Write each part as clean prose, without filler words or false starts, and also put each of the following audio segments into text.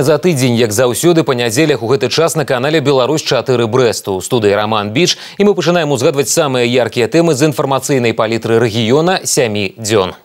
Роўна за тыдзень, як заўсёды, па нядзелях у гэты час на канале «Беларусь-4 Брэсту». У студыі Роман Біч, і мы пачынаем узгадваць самыя яркія тэмы з інфармацыйнай палітры рэгіёна 7 дзён.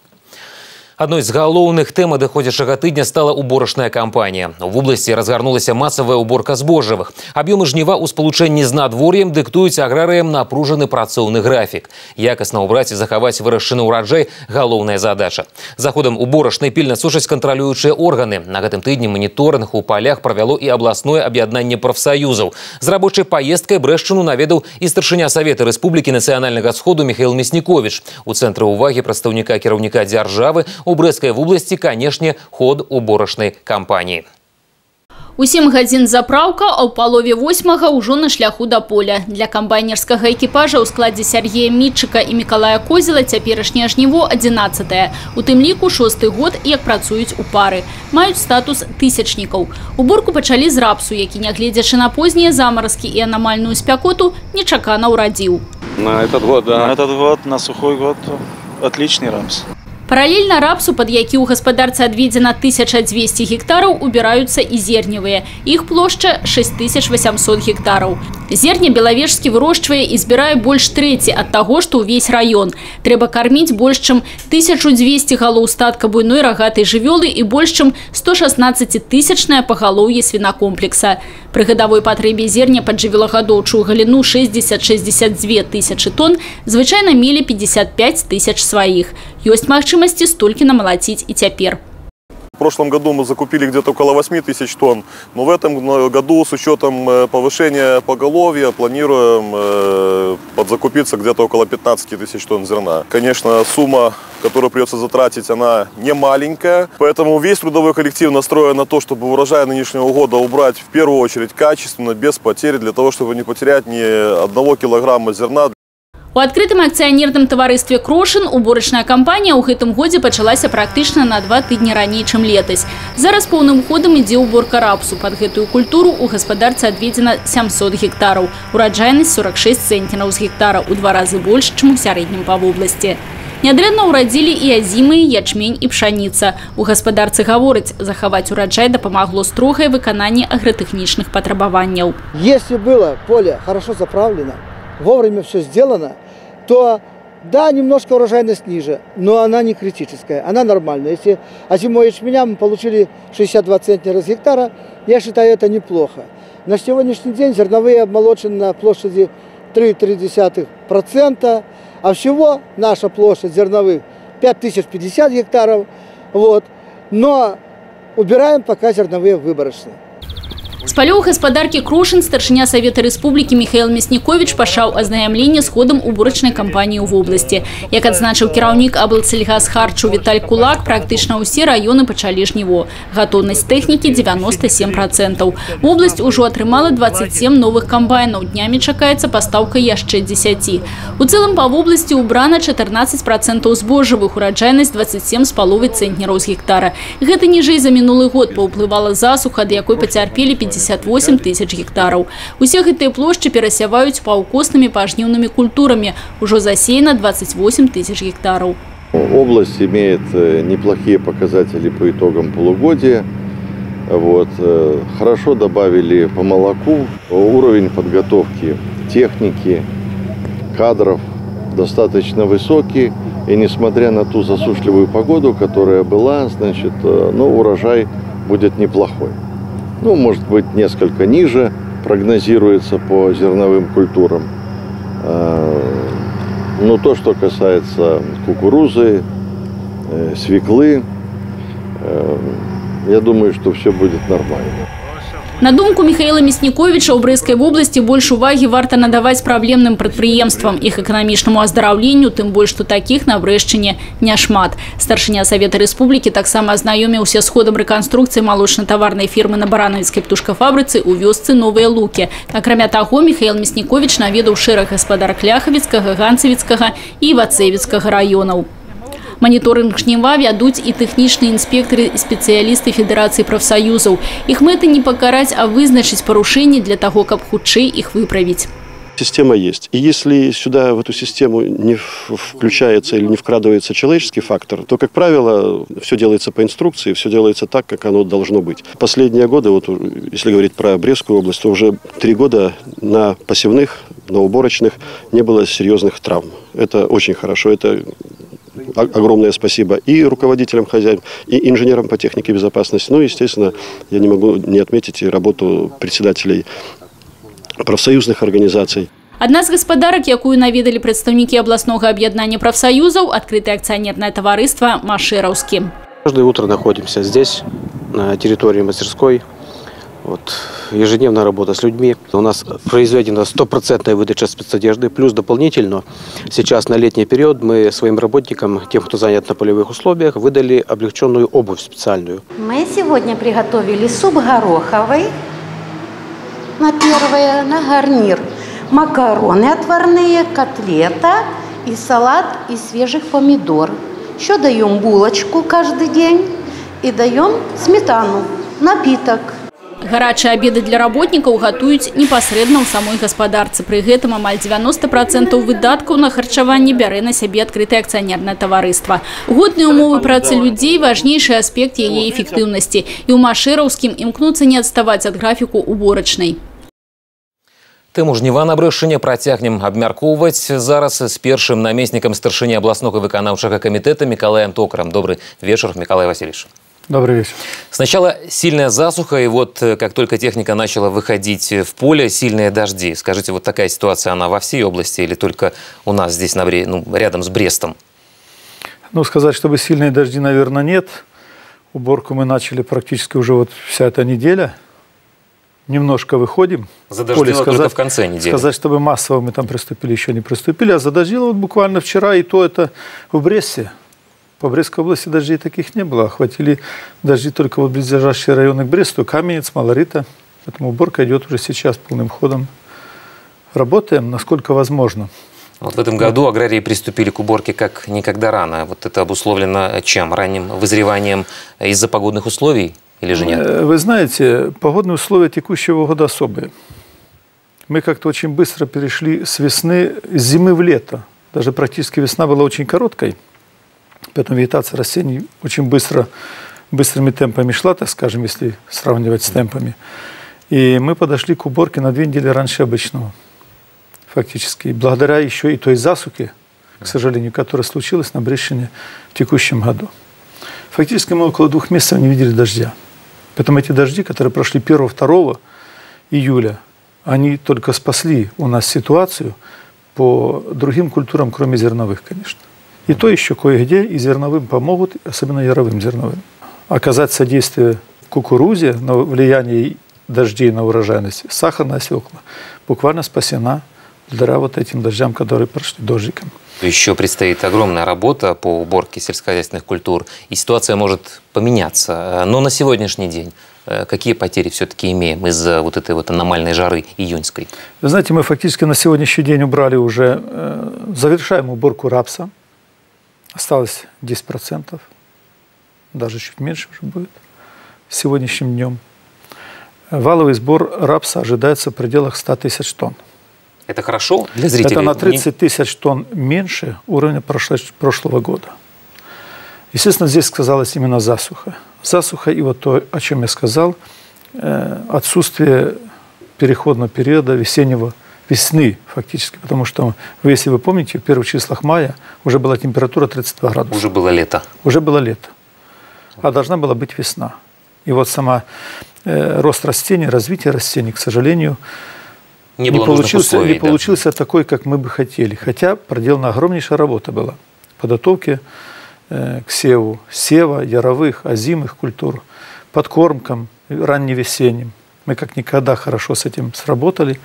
Одной з галоўных тэм адыходзячага тыдня стала уборачная кампанія. У вобласці разгарнулася масавая уборка збожжавых. Аб'ёмы жніва ў спалучэнні з надвор'ем дыктуюць аграрыям напружаны працоўны графік. Якасна ўбраць і захаваць вырашчаны ўраджай – галоўная задача. За ходам уборачнай пільна сушаць кантралюючыя органы. На гэтым тыдні маніторынг у палях правяло і абласное аб'яднанне прафсаюзаў. З рабочай паездкай Брэшчыну наведаў і старшыня Савета Рэспублікі Нацыянальнага сходу Міхаіл Мясніковіч. У цэнтры ўвагі прадстаўніка кіраўніка дзяржавы у Брэсцкай вобласці, канешне, ход уборачнай кампаніі. У 7 гадзін запраўка, а ў палове 8-га ўжо на шляху да поля. Для камбайнерскага экіпажа ў складзе Сергея Мітчыка і Мікалая Козела цяперашняе жніво 11-е. У тым ліку 6-й год, як працуюць у пары. Маюць статус тысячнікаў. Уборку пачалі з рапсу, які, нягледзячы на познія замаразкі і анамальную спякоту, нечакана ўрадзіў. На этот год, да. На этот год, на сухой год, отличный рапс. Паралельна рапсу, пад які ў гаспадарцы адведзена 1200 гектараў, убіраюцца і зерневыя. Іх плошча 6800 гектараў. Зерне Белавежскі вырошчвае і збірае больш трэці ад таго, што ўвесь раён. Трэба карміць больш чым 1200 галоў статка буйной рагатай жывёлы і больш чым 116-тысячнае пагалоўе свінакомплекса. Пры гадавой патрэбе зерня пад жывёлагадоўчую галіну 60-62 тысячы тонн звычайна мелі 55 тысяч сваіх. Ёсць магчымасці столькі намалаціць і цяпер. В прошлом году мы закупили где-то около 8 тысяч тонн, но в этом году с учетом повышения поголовья планируем подзакупиться где-то около 15 тысяч тонн зерна. Конечно, сумма, которую придется затратить, она не маленькая, поэтому весь трудовой коллектив настроен на то, чтобы урожай нынешнего года убрать в первую очередь качественно, без потерь, для того, чтобы не потерять ни 1 килограмма зерна. У адкрытым акцыянерным таварыстве «Крошын» уборачная кампанія ў гэтым годзе пачалася практычна на 2 тыдні раней, чым летась. Зараз поўным ходам ідзе уборка рапсу. Пад гэтую культуру ў гаспадарцы адведзена 700 гектараў. Ураджайнасць 46 цэнтнераў з гектара, у 2 разы больш, чым у сярэднім па вобласці. Нядрэнна ўрадзілі і азімы, ячмень і пшаніца. У гаспадарцы гавораць, захаваць ураджай дапамагло строгае выкананне агратэхнічных патрабаванняў. Если было поле хорошо заправлено, вовремя все сделано, то да, немножко урожайность ниже, но она не критическая, она нормальная. Если зимой ячменя мы получили 62 центнера с гектара, я считаю, это неплохо. На сегодняшний день зерновые обмолочены на площади 3,3%, а всего наша площадь зерновых 5050 гектаров, вот. Но убираем пока зерновые выборочные. З палёў гаспадаркі «Крошын» старшыня Савета Рэспублікі Міхаіл Мясніковіч пачаў азнаямленне з ходам уборачнай кампаніі ў вобласці. Як адзначыў кіраўнік аблсельгасхарчу Віталь Кулак, практычна ўсе раёны пачалі жніво. Гатоўнасць тэхнікі 97%. Вобласць ужо атрымала 27 новых камбайнаў. Днямі чакаецца пастаўка яшчэ 10. У цэлым па вобласці ўбрана 14% збожжавых, ураджайнасць 27,5 цэнтнераў з гектара. Гэта ніжэй за мінулы год, паўплывала засуха, ад якой пацярпелі 58 тысяч гектаров. Усе гэтыя плошчы перасяваюць паўкоснымі пажніўнымі культурамі. Ужо засеяно 28 тысяч гектаров. Область имеет неплохие показатели по итогам полугодия. Вот. Хорошо добавили по молоку. Уровень подготовки техники, кадров достаточно высокий. И несмотря на ту засушливую погоду, которая была, значит, урожай будет неплохой. Может быть, несколько ниже прогнозируется по зерновым культурам. Но то, что касается кукурузы, свеклы, я думаю, что все будет нормально. На думку Міхаіла Мясніковіча, у Брэсцкай вобласці больш увагі варта надаваць праблемным прадпрыемствам, іх эканамічнаму аздараўленню, тым больш, што такіх на Брэшчыне няшмат. Старшыня Савета Рэспублікі таксама азнаёміўся з ходам рэканструкцыі малочна-таварнай фірмы на баранавіцкай птушкафабрыцы ў вёсцы Новыя Лукі. Акрамя таго, Міхаіл Мясніковіч наведаў шэраг гаспадарак Ляхавіцкага, Ганцавіцкага і Вацэвіцкага раёнаў. Моніторинг жніва вядуць і тэхнічныя інспектары і спецыялісты Федэрацыі прафсаюзаў. Іх мэта не пакараць, а вызначыць парушэнні для таго, каб хутчэй іх выправіць. Система есть. И если сюда, в эту систему, не включается или не вкрадывается человеческий фактор, то, как правило, все делается по инструкции, все делается так, как оно должно быть. Последние годы, вот, если говорить про Брестскую область, то уже 3 года на посевных, на уборочных не было серьезных травм. Это очень хорошо. Это огромное спасибо и руководителям хозяйств, и инженерам по технике безопасности. Ну, естественно, я не могу не отметить и работу председателей профсоюзных организаций. Одна з гаспадарак, якую наведали прадстаўнікі абласнога аб'яднання прафсоюзаў, открытое акционерное товариство «Машераўскі». Каждое утро находимся здесь, на территории мастерской. Вот, ежедневная работа с людьми. У нас произведена 100% выдача спецодежды, плюс дополнительно сейчас на летний период мы своим работникам, тем, кто занят на полевых условиях, выдали облегченную обувь специальную. Мы сегодня приготовили суп гороховый на первое, на гарнир, макароны отварные, котлета и салат из свежих помидор. Еще даем булочку каждый день и даем сметану, напиток. Гарачыя обеды для работников готуюць непосредственно ў самой гаспадарцы. При гэтым амаль 90% выдаткаў на харчаванне бярэ на сябе открытое акционерное товариство. Годныя умовы працы людей – важнейший аспект яе эффективности. И у Машераўскім імкнуцца не адставаць ад графіку уборачнай. Тэму жніва на Брэшчыне працягнем абмяркоўваць зараз з першым намеснікам старшыні абласнога выканаўчага камітэта Миколаем Токарам. Добрый вечер, Миколай Васильевич. Добрый вечер. Сначала сильная засуха, и вот как только техника начала выходить в поле, сильные дожди. Скажите, вот такая ситуация, она во всей области или только у нас здесь, рядом с Брестом? Ну, сказать, чтобы сильные дожди, наверное, нет. Уборку мы начали практически уже вот вся эта неделя. Немножко выходим. Задождило только в конце недели. Сказать, чтобы массово мы там приступили, еще не приступили. А задождило вот буквально вчера, и то это в Бресте. По Брестской области дождей таких не было. Охватили дожди только вот близлежащие районы к Бресту, Каменец, Малорита. Поэтому уборка идет уже сейчас полным ходом. Работаем, насколько возможно. Вот в этом году аграрии приступили к уборке как никогда рано. Вот это обусловлено чем? Ранним вызреванием из-за погодных условий или же нет? Вы знаете, погодные условия текущего года особые. Мы как-то очень быстро перешли с весны, с зимы в лето. Даже практически весна была очень короткой. Поэтому вегетация растений очень быстрыми темпами шла, так скажем, если сравнивать с темпами. И мы подошли к уборке на 2 недели раньше обычного. Фактически. Благодаря еще и той засухе, к сожалению, которая случилась на Брещине в текущем году. Фактически мы около 2 месяцев не видели дождя. Поэтому эти дожди, которые прошли 1-2 июля, они только спасли у нас ситуацию по другим культурам, кроме зерновых, конечно. И то еще кое-где и зерновым помогут, особенно яровым зерновым. Оказать содействие кукурузе на влияние дождей на урожайность. Сахарная свекла буквально спасена благодаря вот этим дождям, которые прошли дождиком. Еще предстоит огромная работа по уборке сельскохозяйственных культур, и ситуация может поменяться. Но на сегодняшний день какие потери все-таки имеем из-за вот этой вот аномальной жары июньской? Вы знаете, мы фактически на сегодняшний день убрали уже, завершаем уборку рапса. Осталось 10%, даже чуть меньше уже будет сегодняшним днем. Валовый сбор рапса ожидается в пределах 100 тысяч тонн. Это хорошо для зрителей? Это на 30 тысяч тонн меньше уровня прошлого года. Естественно, здесь сказалась именно засуха. Засуха и вот то, о чем я сказал, отсутствие переходного периода весны фактически, потому что, если вы помните, в первых числах мая уже была температура 32 градуса. Уже было лето. Уже было лето. А должна была быть весна. И вот сама рост растений, развитие растений, к сожалению, не получился такой, как мы бы хотели. Хотя проделана огромнейшая работа была. Подготовки к севу, сева, яровых, озимых культур, подкормкам ранневесенним. Мы как никогда хорошо с этим сработали.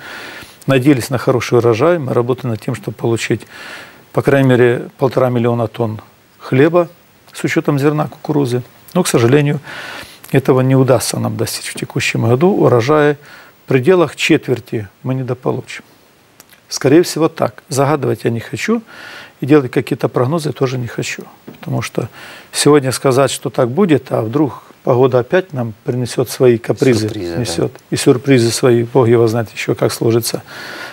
Надеялись на хороший урожай. Мы работали над тем, чтобы получить, по крайней мере, 1,5 миллиона тонн хлеба с учетом зерна кукурузы. Но, к сожалению, этого не удастся нам достичь в текущем году. Урожая в пределах четверти мы недополучим. Скорее всего, так. Загадывать я не хочу. И делать какие-то прогнозы тоже не хочу. Потому что сегодня сказать, что так будет, а вдруг погода опять нам принесет свои капризы, несет, да. И сюрпризы свои, Бог его знает еще, как сложатся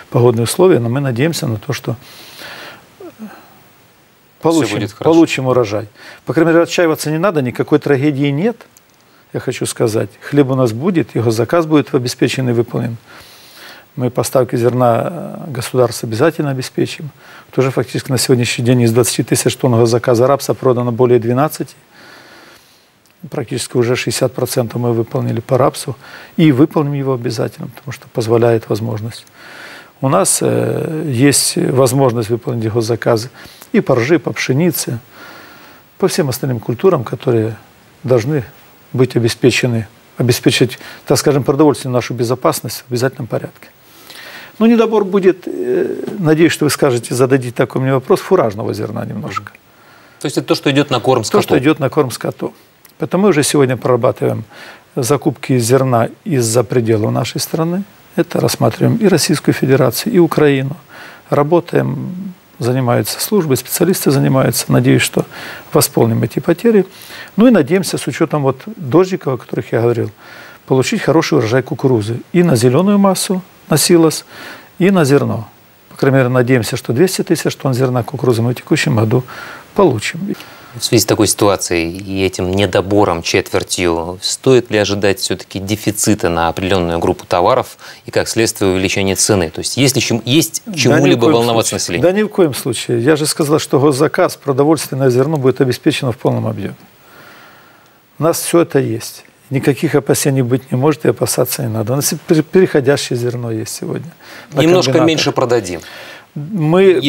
погодные условия, но мы надеемся на то, что получим урожай. По крайней мере, отчаиваться не надо, никакой трагедии нет, я хочу сказать. Хлеб у нас будет, его заказ будет обеспечен и выполнен. Мы поставки зерна государства обязательно обеспечим. Тоже фактически на сегодняшний день из 20 тысяч тонн заказа рапса продано более 12. Практически уже 60% мы выполнили по рапсу. И выполним его обязательно, потому что позволяет возможность. У нас есть возможность выполнить его заказы и по ржи, по пшенице, по всем остальным культурам, которые должны быть обеспечены, обеспечить, так скажем, продовольственную нашу безопасность в обязательном порядке. Ну, недобор будет, надеюсь, что вы скажете, зададите такой мне вопрос, фуражного зерна немножко. То есть это то, что идет на корм скоту? То, что идет на корм скоту. Поэтому мы уже сегодня прорабатываем закупки зерна из-за пределов нашей страны. Это рассматриваем и Российскую Федерацию, и Украину. Работаем, занимаются службы, специалисты занимаются. Надеюсь, что восполним эти потери. Ну и надеемся, с учетом вот дождиков, о которых я говорил, получить хороший урожай кукурузы и на зеленую массу, на силос, и на зерно. По крайней мере, надеемся, что 200 тысяч тонн зерна кукурузы мы в текущем году получим. В связи с такой ситуацией и этим недобором четвертью, стоит ли ожидать все-таки дефицита на определенную группу товаров и, как следствие, увеличения цены? То есть есть чему-либо волноваться населению? Да ни в коем случае. Я же сказал, что госзаказ, продовольственное зерно будет обеспечено в полном объеме. У нас все это есть. Никаких опасений быть не может, и опасаться не надо. У нас переходящее зерно есть сегодня. Немножко меньше продадим. Мы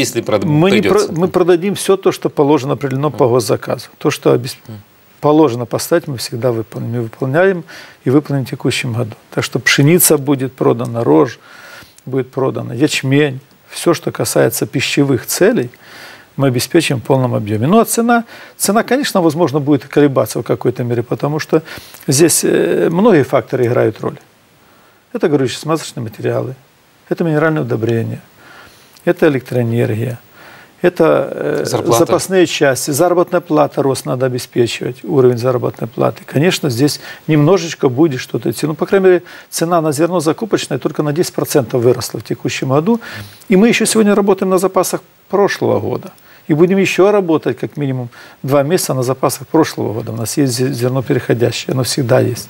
продадим все то, что положено, определено по госзаказу. То, что положено поставить, мы всегда выполним. Мы выполняем и выполним в текущем году. Так что пшеница будет продана, рожь будет продана, ячмень. Все, что касается пищевых целей, мы обеспечим в полном объеме. Ну а цена, конечно, возможно, будет колебаться в какой-то мере, потому что здесь многие факторы играют роль. Это горюче-смазочные материалы, это минеральные удобрения, это электроэнергия, это запасные части, заработная плата, рост надо обеспечивать, уровень заработной платы. Конечно, здесь немножечко будет что-то идти. Ну, по крайней мере, цена на зерно закупочное только на 10% выросла в текущем году. И мы еще сегодня работаем на запасах прошлого года. И будем еще работать как минимум 2 месяца на запасах прошлого года. У нас есть зерно переходящее, оно всегда есть.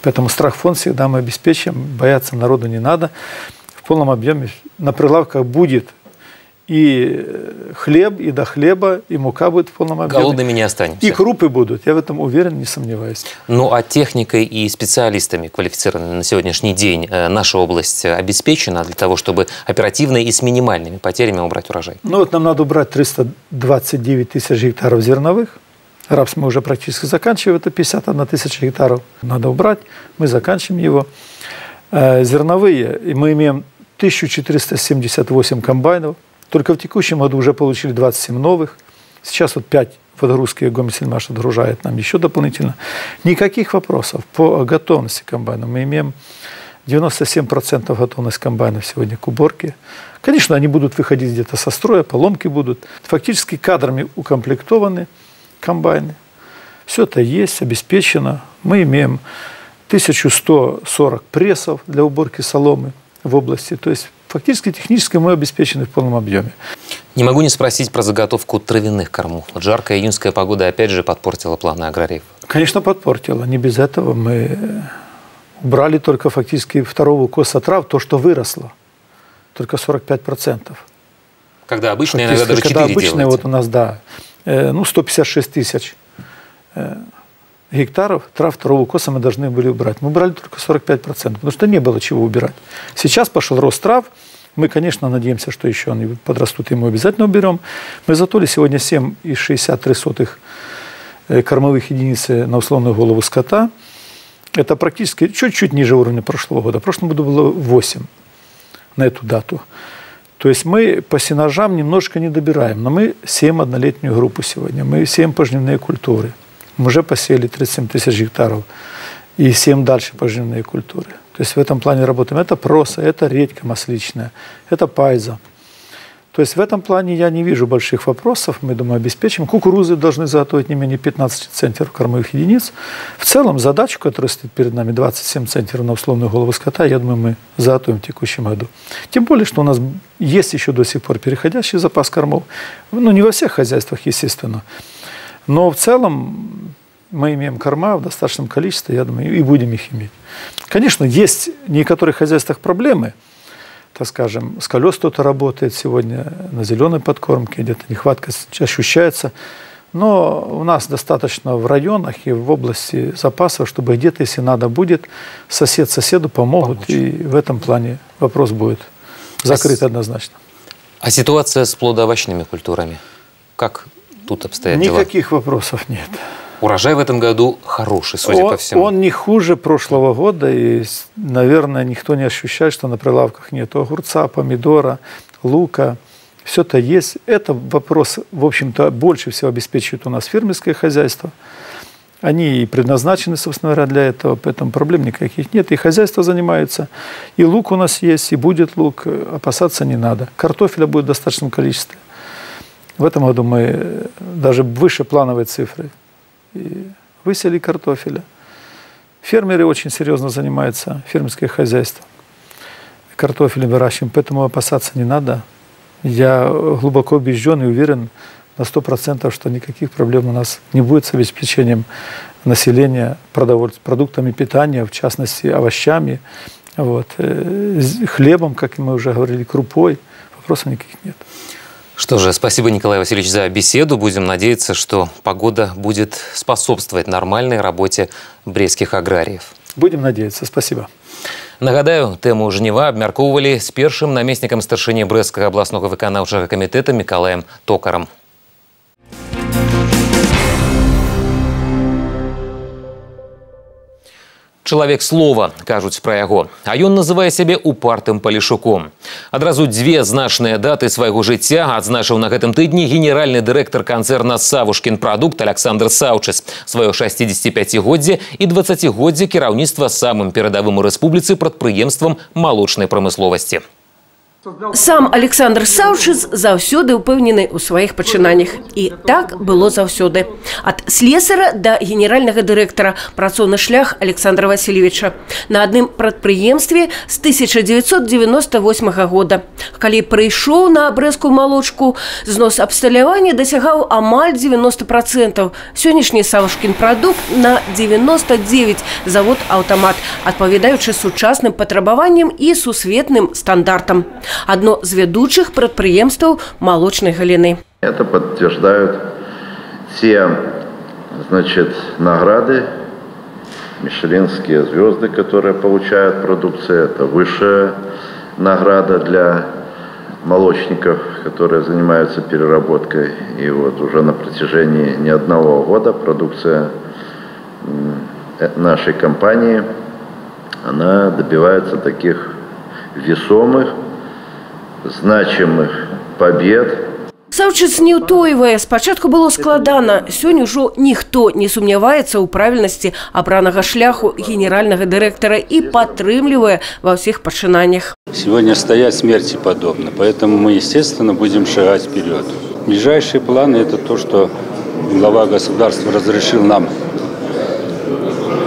Поэтому страхфонд всегда мы обеспечим, бояться народу не надо. В полном объеме на прилавках будет и хлеб, и до хлеба, и мука будет в полном объеме. Голодными не останемся. И крупы будут, я в этом уверен, не сомневаюсь. Ну а техникой и специалистами, квалифицированными на сегодняшний день, наша область обеспечена для того, чтобы оперативно и с минимальными потерями убрать урожай? Ну вот нам надо убрать 329 тысяч гектаров зерновых. Рапс мы уже практически заканчиваем, это 51 тысяча гектаров. Надо убрать, мы заканчиваем его. Зерновые, и мы имеем 1478 комбайнов. Только в текущем году уже получили 27 новых. Сейчас вот 5 в отгрузке Гомельсельмаш отгружает нам еще дополнительно. Никаких вопросов по готовности комбайнов. Мы имеем 97% готовность комбайнов сегодня к уборке. Конечно, они будут выходить где-то со строя, поломки будут. Фактически кадрами укомплектованы комбайны. Все это есть, обеспечено. Мы имеем 1140 прессов для уборки соломы в области. То есть фактически технически мы обеспечены в полном объеме. Не могу не спросить про заготовку травяных кормов. Вот жаркая июньская погода опять же подпортила планы аграриев. Конечно, подпортила. Не без этого. Мы убрали только фактически второго укоса трав, то, что выросло. Только 45%. Когда обычно иногда даже 4 делаете. Обычно вот у нас, да, 156 тысяч гектаров трав второго укоса мы должны были убрать. Мы убрали только 45%, потому что не было чего убирать. Сейчас пошел рост трав. Мы, конечно, надеемся, что еще они подрастут, и мы обязательно уберем. Мы затоли сегодня 7,63 кормовых единиц на условную голову скота. Это практически чуть-чуть ниже уровня прошлого года. В прошлом году было 8 на эту дату. То есть мы по сенажам немножко не добираем, но мы сеем однолетнюю группу сегодня. Мы сеем пожнивные культуры. Мы уже посеяли 37 тысяч гектаров и сеем дальше пожнивные культуры. То есть в этом плане работаем. Это проса, это редька масличная, это пайза. То есть в этом плане я не вижу больших вопросов. Мы, думаю, обеспечим. Кукурузы должны заготовить не менее 15 центнеров кормовых единиц. В целом задачу, которая стоит перед нами, 27 центнеров на условную голову скота, я думаю, мы заготовим в текущем году. Тем более, что у нас есть еще до сих пор переходящий запас кормов. Ну, не во всех хозяйствах, естественно. Но в целом мы имеем корма в достаточном количестве, я думаю, и будем их иметь. Конечно, есть в некоторых хозяйствах проблемы. Так скажем, с колес кто-то работает сегодня на зеленой подкормке, где-то нехватка ощущается. Но у нас достаточно в районах и в области запасов, чтобы где-то, если надо будет, сосед соседу помогут. И в этом плане вопрос будет закрыт однозначно. А ситуация с плодоовощными культурами? Как тут обстоят дела? Никаких вопросов нет. Урожай в этом году хороший, судя по всему. Он не хуже прошлого года, и, наверное, никто не ощущает, что на прилавках нет огурца, помидора, лука. Все это есть. Это вопрос, в общем-то, больше всего обеспечивает у нас фермерское хозяйство. Они и предназначены, собственно говоря, для этого, поэтому проблем никаких нет. И хозяйство занимается, и лук у нас есть, и будет лук, опасаться не надо. Картофеля будет в достаточном количестве. В этом году мы даже выше плановой цифры и высели картофеля. Фермеры очень серьезно занимаются, фермерское хозяйство. Картофелем выращиваем, поэтому опасаться не надо. Я глубоко убежден и уверен на 100%, что никаких проблем у нас не будет с обеспечением населения продуктами питания, в частности овощами, хлебом, как мы уже говорили, крупой. Вопросов никаких нет. Что же, спасибо, Николай Васильевич, за беседу. Будем надеяться, что погода будет способствовать нормальной работе брестских аграріев. Будем надеяться. Спасибо. Нагадаю, тему жніва абмяркоўвалі з першым намеснікам старшыні Брэсцкага абласнога выканаўчага камітэта Мікалаем Токарам. Чалавек слова, кажуць пра яго, а ён называе сябе упартым палішуком. Адразу дзве значныя даты свайго жыцця адзначыў на гэтым тыдні генеральны дырэктар канцэрна «Савушкін прадукт» Александр Саўчыс. Сваё 65-годдзе і 20-годдзе кіраўніцтва самым перадавым у рэспубліцы прадпрыемствам малочнай прамысловасці. Сам Александр Саўчыс заўсёды ўпэўнены ў сваіх пачынаннях. І так было заўсёды. Ад слесара да генеральнага дырэктара працоўны шлях Александра Васильевича. На адным прадпрыемстве з 1998 года. Калі прыйшоў на брэсцкую малочку, знос абсталявання дасягаў амаль 90%. Сённяшні Савушкін прадукт на 99 завод-аўтамат, адпавядаючы сучасным патрабаванням і сусветным стандартам. Одно из ведущих предприемств молочной галины. Это подтверждают те, награды, мишелинские звезды, которые получают продукция. Это высшая награда для молочников, которые занимаются переработкой. И вот уже на протяжении не одного года продукция нашей компании, она добивается таких весомых, значимых побед. Саўчыс не ўтойвае, спачатку было складана. Сёння ўжо ніхто не сумняваецца ў правільнасці абранага шляху генеральнага дырэктара і падтрымлівае ва ўсіх пачынаннях. Сегодня стоять смерти подобно, поэтому мы, естественно, будем шагать вперед. Ближайшие планы – это то, что глава государства разрешил нам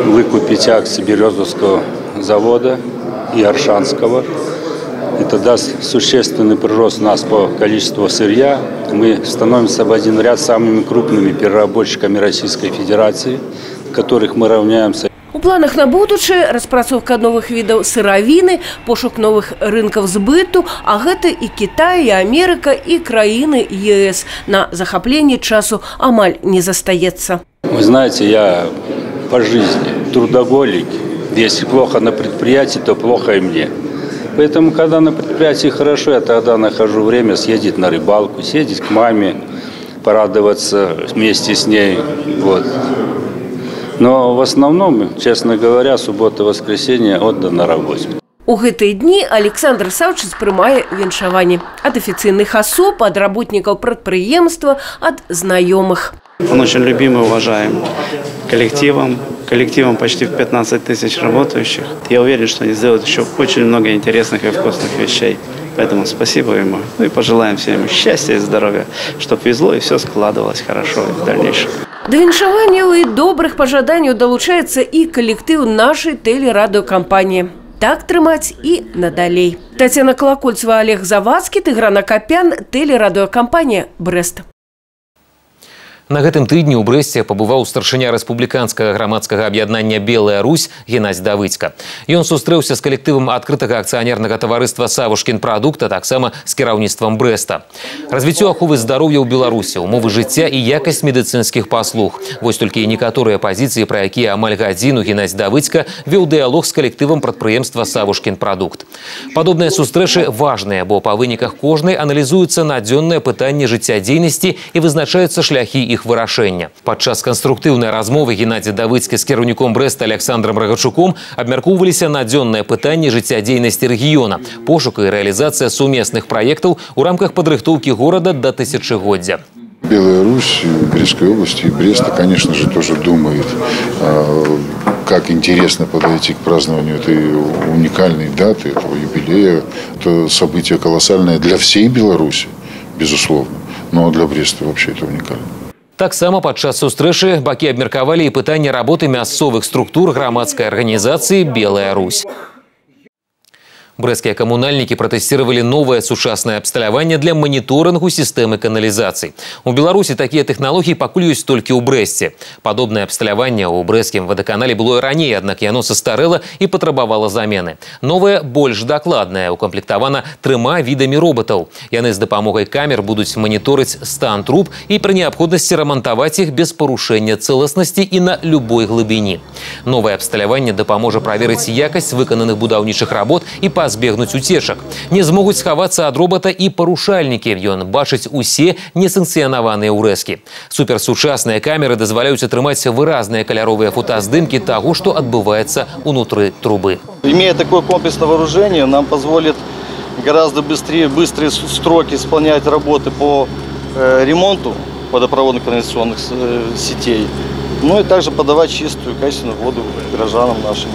выкупить акции Березовского завода и Аршанского. Это даст существенный прирост у нас по количеству сырья. Мы становимся в один ряд с самыми крупными переработчиками Российской Федерации, в которых мы равняемся. У планах на будучае распрацоўка новых відаў сыравіны, пошук новых рынкаў збыту, а гэта і Кітай, і Амерыка, і краіны ЕС. На захапленне часу амаль не застаецца. Вы знаете, я по жизни трудоголик. Если плохо на предприятии, то плохо и мне. Поэтому, когда на предприятии хорошо, я тогда нахожу время съездить на рыбалку, съездить к маме, порадоваться вместе с ней. Вот. Но в основном, честно говоря, суббота-воскресенье отдано работе. У гэтыя дні Александр Саўчыс прымае віншаванні ад афіцыйных асоб, ад работнікаў прадпрыемства, ад знаёмых. Он очень любим и уважаем коллективом почти 15 тысяч работающих. Я уверен, что они сделают еще очень много интересных и вкусных вещей Поэтому спасибо ему. Ну и пожелаем всем счастья и здоровья, чтобы везло и все складывалось хорошо в дальнейшем. До віншаванняў і добрых пажаданняў далучаецца і калектыў нашай тэлерадыёкампаніі. Так трымаць і надалей. Тацяна Колокольцева, Олег Завадскі, Тыгран Акапян, тэлерадыёкампанія «Брэст». На гэтым тыдні ў Брэсце пабываў старшыня рэспубліканскага грамадскага аб'яднання «Белая Русь» Геннадзь Давыцька. Ён сустрэўся з калектывам адкрытага акцыянернага таварыства «Савушкін прадукт», а таксама з кіраўніцтвам Брэста. Развіццё аховы здароўя ў Беларусі, умовы жыцця і якасць медыцынскіх паслуг. Вось толькі і некаторыя пазіцыі, пра якія амаль гадзіну Геннадзь Давыцька вёў дыялог з калектывам прадпрыемства «Савушкін прадукт». Падобныя сустрэчы важныя, бо па выніках кожнай аналізуюцца надзённыя пытанні жыццядзейнасці і вызначаюцца шляхі іх вырашэння. Падчас канструктыўнай размовы Геннадзь Давыцькі з кіраўніком Брэста Александром Рагачуком абмяркоўваліся надзённыя пытанні жыццядзейнасці рэгіёна, пошук і рэалізацыя сумесных праектаў у рамках падрыхтоўкі горада да тысячагоддзя. Белая Русь, Брестской области и Бреста, конечно же, тоже думает, как интересно подойти к празднованию этой уникальной даты, этого юбилея. Это событие колоссальное для всей Беларуси, безусловно, но для Бреста вообще это уникально. Таксама падчас сустрэчы бакі абмеркавалі і пытанне работы мясцовых структур грамадскай арганізацыі «Белая Русь». Брэсцкія камунальнікі пратэсціравалі новае сучаснае абсталяванне для маніторынгу сістэмы каналізацый. У Беларусі такія тэхналогіі пакуль ёсць толькі ў Брэсце. Падобнае абсталяванне ў брэсцкім вадаканале было і раней, аднак яно састарэла і патрабавала замены. Новае больш дакладнае, укамплектавана 3 відамі робатаў. Яны з дапамогай камер будуць маніторыць стан труб і пры неабходнасці рамантаваць іх без парушэння цэласнасці і на любой глыбіні. Новае абсталяванне дапаможа праверыць якасць выкананых будаўнічых работ і пазбегнуць уцечак. Не змогуць схавацца ад робата і парушальнікі. Ён бачыць усе несанкцыянаваныя ўрэзкі. Суперсучасныя камеры дазваляюць атрымаць выразныя каляровыя фотаздымкі таго, што адбываецца ўнутры трубы. Имея такое комплексное вооружение, нам позволит гораздо быстрые сроки исполнять работы по ремонту водопроводных канализационных сетей, ну и также подавать чистую, качественную воду горожанам нашим.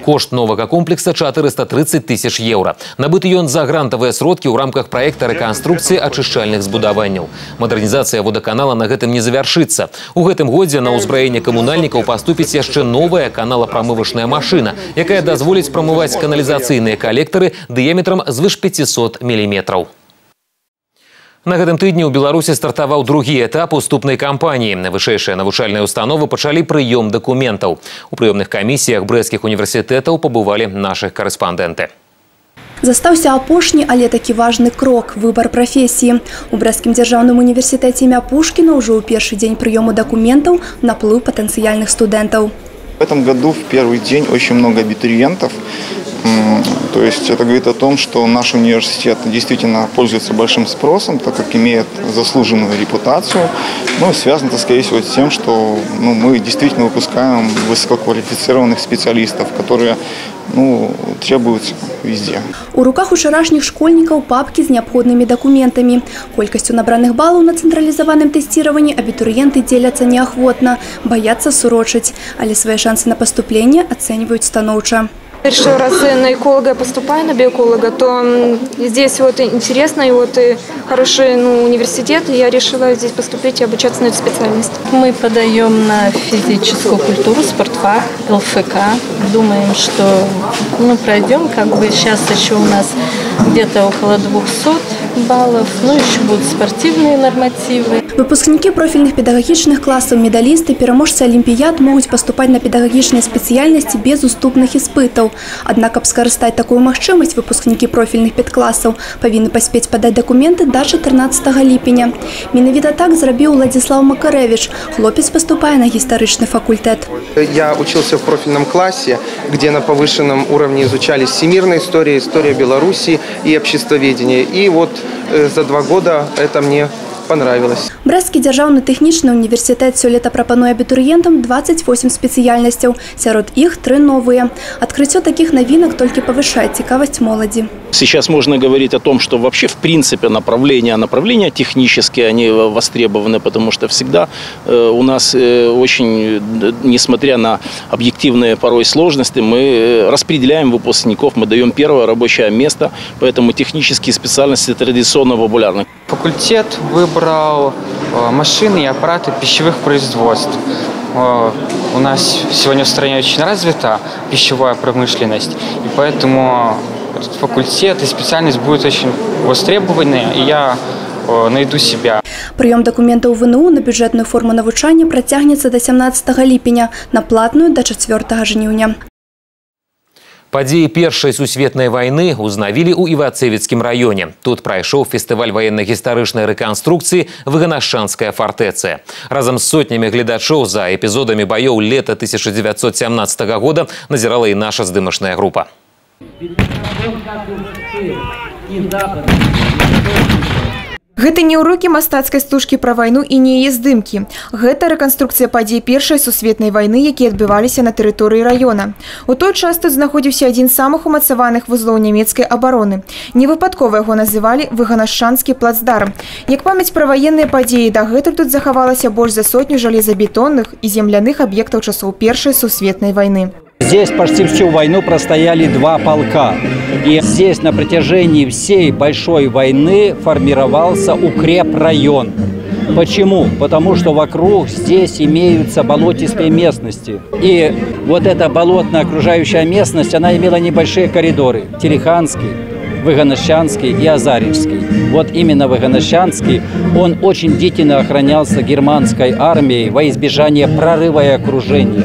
Кошт новага комплекса 430 тысяч еўра. Набыты ён за грантавыя сродкі ў рамках праекта рэканструкцыі ачышчальных збудаванняў. Мадэрнізацыя водаканала на гэтым не завяршыцца. У гэтым годзе на ўзбраенне камунальнікаў паступіць яшчэ новая каналапрамывачная машына, якая дазволіць прамываць каналізацыйныя калектары дыяметрам звыш 500 мм. На гэтым тыдні ў Беларусі стартаваў другі этап уступнай кампаніі. Вышэйшыя навучальныя установы пачалі прыём дакументаў. У прыёмных камісіях брэсцкіх універсітэтаў пабывалі нашых карэспандэнты. Застаўся апошні, але такі важны крок – выбар прафесіі. У Брэсцкім дзяржаўным універсітэце імя Пушкіна ўжо ў першы дзень прыёму дакументаў наплыў патэнцыяльных студэнтаў. В этом году в первый день очень много абитуриентов. То есть это говорит о том, что наш университет действительно пользуется большим спросом, так как имеет заслуженную репутацию. Ну, связано это, скорее всего, с тем, что мы действительно выпускаем высококвалифицированных специалистов, которые требуются везде. У руках учарашніх школьнікаў папкі з неабходнымі дакументамі. Колькасцю набраных балаў на цэнтралізаваным тэсціраванні абітурыенты дзеляцца неахвотна, баяцца сурочыць, але свае шансы на паступленне ацэньваюць станоўча. Первый раз на эколога поступаю, на биоэколога, то здесь вот интересно и вот и хороший университет, и я решила здесь поступить и обучаться на эту специальность. Мы подаем на физическую культуру, спортфак, ЛФК. Думаем, что пройдем, сейчас еще у нас где-то около 200 баллов, еще будут спортивные нормативы. Выпускнікі профільных педагагічных класаў, медалісты, пераможцы алімпіяд могуць паступаць на педагагічныя спецыяльнасці без уступных іспытаў. Аднак, каб скарыстаць такую магчымасць, выпускнікі профільных педкласаў павінны паспець падаць дакументы да 14 ліпеня. Менавіта так зрабіў Владзіслаў Макарэвіч. Хлопец паступае на гістарычны факультэт. Я учился в профильном классе, где на повышенном уровне изучались всемирная история, история Беларуси и обществоведение. И вот за 2 года это мне понравилось. Брэсцкі дзяржаўны тэхнічны універсітэт сёлета прапануе абітурыентам 28 спецыяльнасцяў. Сярод іх 3 новыя. Адкрыццё такіх навінак толькі павышае цікавасць моладзі. Сейчас можно говорить о том, что вообще в принципе направления технические, они востребованы, потому что всегда у нас очень, несмотря на объективные порой сложности, мы распределяем выпускников, мы даем первое рабочее место, поэтому технические специальности традиционно популярны. Факультет выбрал машины и аппараты пищевых производств. У нас сегодня в стране очень развита пищевая промышленность, и поэтому этот факультет и специальность будут очень востребованы, и я найду себя. Прыём дакументаў ВНУ на бюджэтную форму навучання працягнецца до 17 ліпеня, на платную до 4 жніўня. Падзеі Першай сусветнай вайны узнавілі ў Івацэвіцкім раёне. Тут прайшоў фестываль военно-гістарычнай рэканструкцыі «Выганашчанская фартэцыя». Разам з сотнямі гледачоў за эпізодамі баёў лета 1917 года назірала і наша здымачная група. Гэта не урокі мастацкай стужкі пра вайну і не яе здымкі. Гэта рэканструкцыя падзей Першай сусветнай вайны, якія адбываліся на тэрыторыі раёна. У той час тут знаходзіўся адзін з самых умацаваных вузлоў нямецкай абароны. Невыпадкова яго называлі Выганашчанскі плацдарм. Як памяць пра ваенныя падзеі, дагэтуль тут захавалася больш за сотню жалезабетонных і земляных аб'ектаў часоў Першай сусветнай вайны. Здесь почти всю войну простояли 2 полка. И здесь на протяжении всей большой войны формировался укрепрайон. Почему? Потому что вокруг здесь имеются болотистые местности. И вот эта болотная окружающая местность, она имела небольшие коридоры. Телеханский, Выганашчанский и Азаревский. Вот именно Выганашчанский, он очень бдительно охранялся германской армией во избежание прорыва и окружения.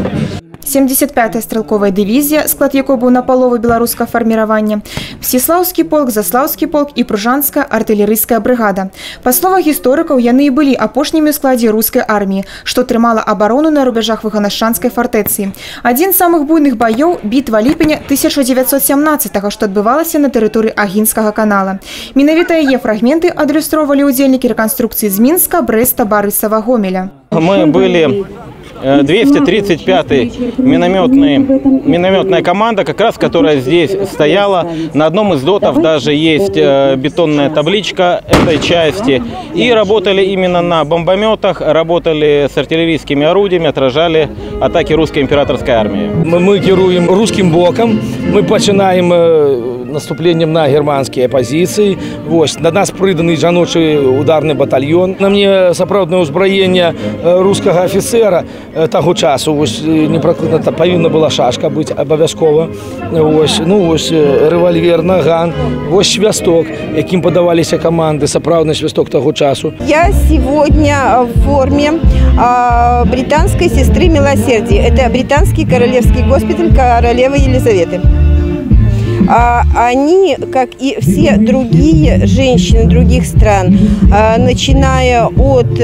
75-я стрелковая дивизия, склад якой быў напалову беларускага фарміравання, Всеслаўскі полк, Заслаўскі полк і Пружанская артылерыйская бригада. Па словах гісторыкаў, яны і былі апошнімі ў складзе рускай арміі, што трымала абарону на рубяжах Выганашчанскай фартэцыі. Адзін з самых буйных баёў – бітва ліпеня 1917-го, што адбывалася на тэрыторыі Агінскага канала. Менавіта яе фрагменты адлюстроўвалі ўдзельнікі рэканструкцыі з Мінска, Брэста, Барысава, Гомеля. Мы были 235-й минометная команда, как раз которая здесь стояла. На одном из дотов даже есть бетонная табличка этой части. И работали именно на бомбометах, работали с артиллерийскими орудиями, отражали атаки русской императорской армии. Мы керуем русским боком, мы начинаем наступлением на германские позиции. На нас приданий жаночий ударний батальйон. На мне сапраўднае ўзбраенне рускага офіцера того часу. Непраклинна повинна була шашка бути обов'язково. Револьвер, наган, свисток, яким подавалися команди, сапраўдний свисток того часу. Я сегодня в форме британской сестры милосердия. Это британский королевский госпиталь королевы Елизаветы. Они, как и все другие женщины других стран, начиная от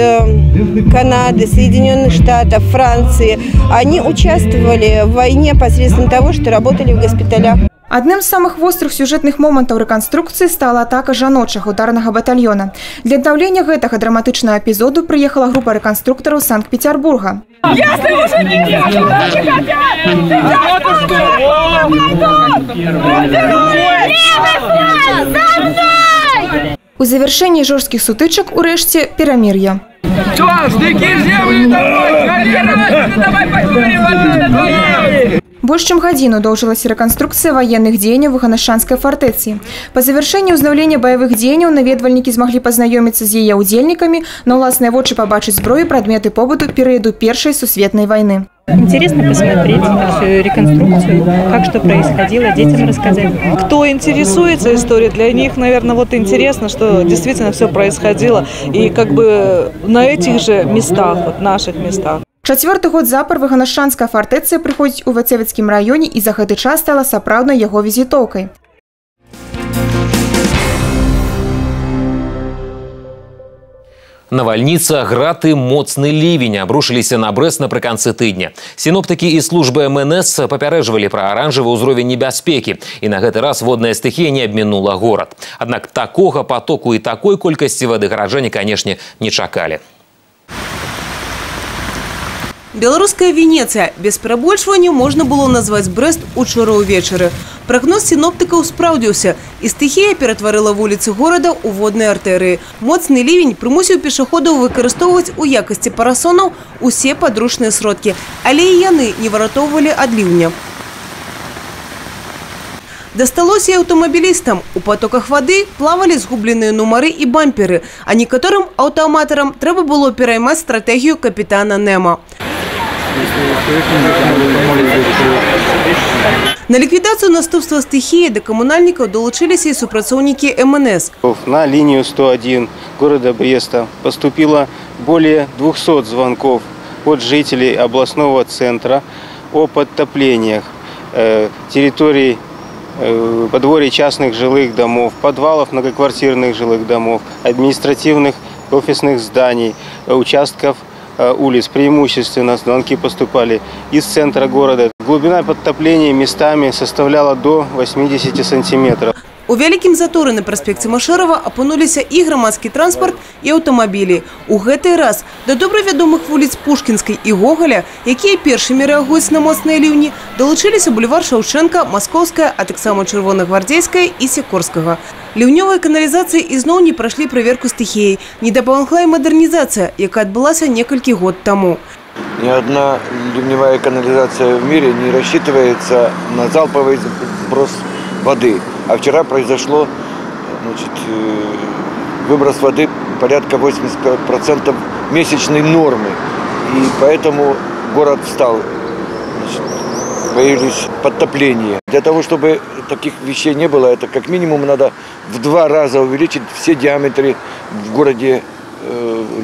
Канады, Соединенных Штатов, Франции, они участвовали в войне посредством того, что работали в госпиталях. Адным з самых вострых сюжэтных момантаў рэканструкцыі стала атака жаночага ударнага батальёна. Для аднаўлення гэтага драматычнага эпізоду прыехала група рэканструктараў з Санкт-Петербурга. У завяршэнні жорсткіх сутычак урэшце перамір'я. Больш чым гадзіну доўжылася рэканструкцыя ваенных дзеянняў Выганашчанскай фартэцыі. Па завяршэнні ўзнаўлення баявых дзеянняў наведвальнікі змаглі пазнаёміцца з яе ўдзельнікамі, на ўласныя вочы пабачыць зброю і прадметы побыту перыяду Першай сусветнай вайны. Интересно посмотреть всю реконструкцию, как что происходило, детям рассказать. Кто интересуется историей, для них, наверное, вот интересно, что действительно все происходило. И как бы на этих же местах, вот наших местах. 4-й год запар Выганашчанская фартэцыя прыходзіць у Івацэвіцкім раёне і за гэты час стала сапраўднай яго візітоўкай. Навальніца, град і моцны лівень абрушыліся на Брэст напрыканцы тыдня. Сіноптыкі і службы МНС папярэджвалі пра аранжавы ўзровень небяспекі. І на гэты раз водная стыхія не абмінула горад. Аднак такога патоку і такой колькасці вады гараджане, канешне, не чакалі. Беларуская Венецыя. Без перабольшвання можна было назваць Брэст учора ўвечары. Прагноз синоптикаў спраўдзіўся, і стыхія ператварыла вуліцы горада ў водныя артэрыі. Моцны ливень прымусіў пешаходаў выкарыстоўваць у якасці парасонаў усе падручныя сродкі, але і яны не выратоўвалі ад ліўня. Дасталося і аўтамабілістам. У потоках воды плавалі згубленыя нумары і бамперы, а некаторым аўтааматарам трэба было пераймаць стратэгію капітана Немо. На ликвидацию наступства стихии до коммунальников долучились и супрацовники МНС. На линию 101 города Бреста поступило более 200 звонков от жителей областного центра о подтоплениях территорий подворий частных жилых домов, подвалов многоквартирных жилых домов, административных офисных зданий, участков улиц. Преимущественно звонки поступали из центра города. Глубина подтопления местами составляла до 80 сантиметров. У вялікім заторы на праспекце Машэрава апынуліся і грамадскі транспорт, і аўтамабілі. У гэты раз да добра вядомых вуліц Пушкінскай і Гоголя, якія першымі рэагуюць на моцныя ліўні, далучыліся бульвар Шаўчэнка, Маскоўская, а таксама Чырвонагвардзейская і Сікорскага. Ліўнёвыя каналізацыі ізноў не прайшлі праверку стыхіяй. Не дапамагла і мадэрнізацыя, якая адбылася некалькі год таму. Ни одна ливневая канализация в мире не рассчитывается на залповый сброс воды. А вчера произошло выброс воды порядка 80% месячной нормы. И поэтому город встал. Появились подтопления. Для того, чтобы таких вещей не было, это как минимум надо в 2 раза увеличить все диаметры в городе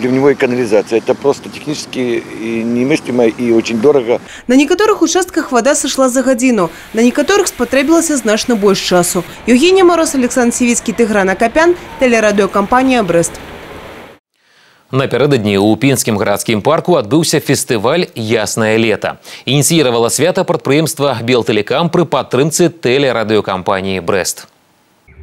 ливневой канализации. Это просто технически немыслимо и очень дорого. На некоторых участках вода сошла за годину, на некоторых спотребилася значно больше часу. Евгения Мороз, Александр Сивицкий, Тыгран Акопян, телерадиокомпания «Брест». Напярэдадні ў пінскім гарадскім парку адбыўся фестываль «Яснае лета». Ініцыіравала свята прадпрыемства «Белтэлекам» пры падтрымцы тэлерадыёкампаніі «Брест».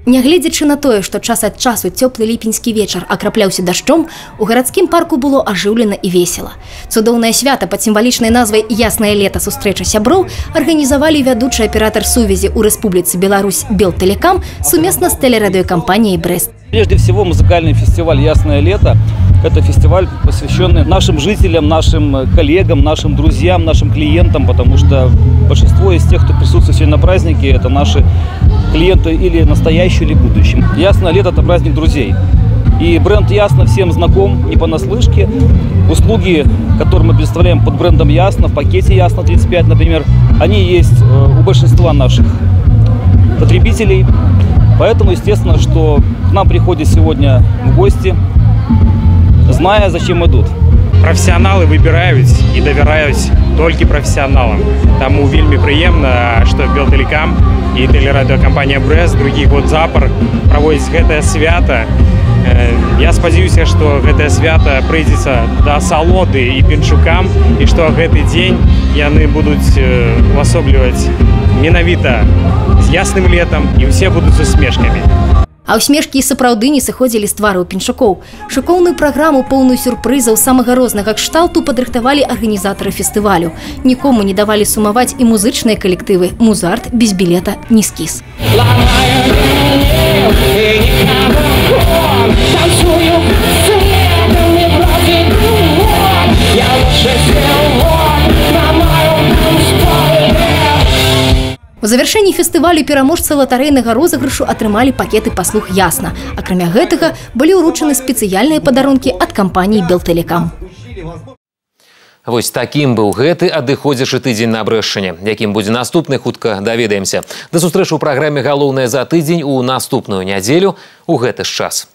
Нягледзячы на тое, што час ад часу цёплы ліпеньскі вечар акрапляўся дажджом, у гарадскім парку было ажыўлена і весела. Цудоўнае свята пад сімвалічнай назвай «Яснае лета. Сустрэча сяброў» арганізавалі вядучы аператар сувязі ў Рэспубліцы Беларусь «Белтэлекам» сумесна з тэлерадыёкампаніяй «Брест». Прежде всего, музыкальный фестиваль «Ясное лето» – это фестиваль, посвященный нашим жителям, нашим коллегам, нашим друзьям, нашим клиентам, потому что большинство из тех, кто присутствует сегодня на празднике, это наши клиенты или настоящие, или будущем. «Ясное лето» – это праздник друзей. И бренд «Ясно» всем знаком, не понаслышке. Услуги, которые мы представляем под брендом «Ясно», в пакете «Ясно 35», например, они есть у большинства наших потребителей. Поэтому, естественно, что к нам приходят сегодня в гости, зная, зачем идут. Профессионалы выбираюць і давяраюць толькі прафесіяналам. Таму вельмі прыемна, што Белтэлекам і тэлерадыёкампанія «Брест» другі год запар праводзіць гэтае свята. Я спадзяюся, што гэтае свята прыйдзецца да асалоды і пенчукам, і што гэты дзень яны будуць увасобліваць менавіта з ясным летам, і ўсе будуць з усмешкамі. А усмешкі і сапраўды не сыходзілі з твараў пенчукоў. Шыкоўную праграму, поўную сюрпрызаў самага рознага кшталту падрыхтавалі арганізатары фестывалю. Нікому не давалі сумаваць і музычныя калектывы «Музарт» без білета ні скіз. У завяршэнні фестывалю пераможцы латарэйнага розыгрышу атрымалі пакеты паслуг «Ясна». Акрамя гэтага былі ўручаны спецыяльныя падарункі ад кампаніі «Белтэлекам». Вось такім быў гэты адыходзячы тыдзень на Брэшчыне. Якім будзе наступны, хутка даведаемся. Да сустрэчы ў праграме «Галоўнае за тыдзень» у наступную нядзелю ў гэты ж час.